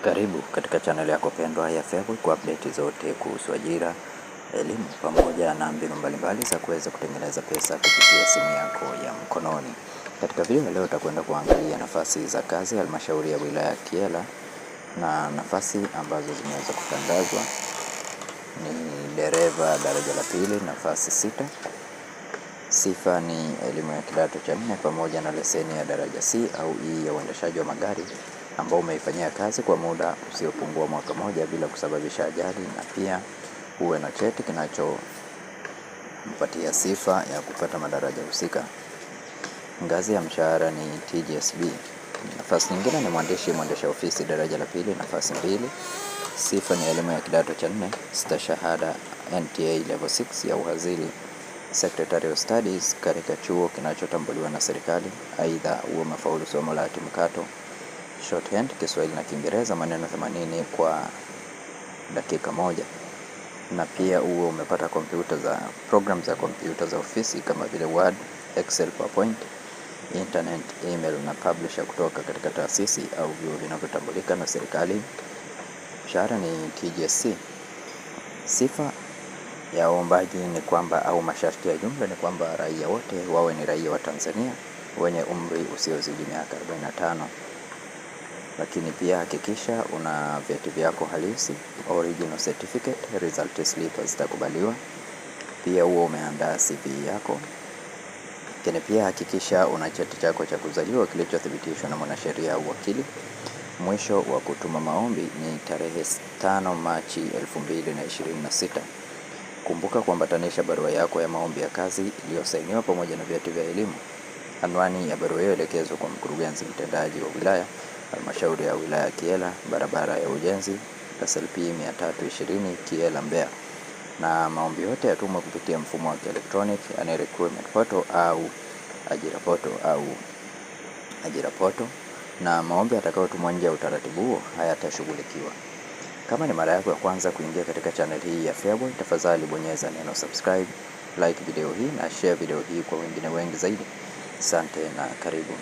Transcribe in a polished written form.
Karibu katika channel yako pendwa ya Feaboy kwa update zote kuhusu ajira, elimu pamoja na mbinu mbalimbali za kuweza kutengeneza pesa kupitia simu yako ya mkononi. Katika video leo tutakwenda kuangalia nafasi za kazi halmashauri ya wilaya ya Kyela, na nafasi ambazo zimeweza kutangazwa ni dereva daraja la pili, nafasi 6. Sifa ni elimu ya kidato cha 4 pamoja na leseni ya daraja C au E ya uendeshaji wa magari ambao umeifanyia kazi kwa muda usiopungua mwaka moja bila kusababisha ajali, na pia uwe na cheti kinachompatia sifa ya kupata madaraja husika. Ngazi ya mshahara ni TGSB. Nafasi nyingine ni mwendesha ofisi daraja la pili, nafasi 2. Sifa ni elimu ya kidato cha 4, stashahada NTA level 6 ya uhazili Secretarial Studies katika chuo kinachotambuliwa na serikali. Aidha uwe mafaulu somo la hati mkato, shorthand Kiswahili na Kiingereza maneno 80 kwa dakika moja, na pia uwe umepata program za kompyuta za ofisi kama vile Word, Excel, PowerPoint, internet, email na publisher kutoka katika taasisi au vyuo vinavyotambulika na serikali. Mshahara ni TGSC. Sifa ya waombaji ni kwamba au masharti ya jumla ni kwamba raia wote wawe ni raia wa Tanzania wenye umri usiozidi miaka 45. Lakini pia hakikisha una vyeti vyako halisi, original certificate, result slip zitakubaliwa. Pia huo umeandaa CV yako. Lakini pia hakikisha una cheti chako cha kuzaliwa kilichothibitishwa na mwanasheria au wakili. Mwisho wa kutuma maombi ni tarehe 5 Machi 2026. Kumbuka kuambatanisha barua yako ya maombi ya kazi iliyosainiwa pamoja na vyeti vya elimu. Anwani ya barua hiyo elekezwe kwa mkurugenzi mtendaji wa wilaya, halmashauri ya wilaya ya Kyela, barabara ya ujenzi, SLP 320 Kyela, Mbeya. Na maombi yote yatumwa kupitia mfumo wa kielektronic, yani recruitment portal au ajira portal, na maombi yatakayotumwa nje ya utaratibu huo hayatashughulikiwa. Kama ni mara yako ya kwanza kuingia katika channel hii ya Feaboy, tafadhali bonyeza neno subscribe, like video hii na share video hii kwa wengine wengi zaidi. Asante na karibu.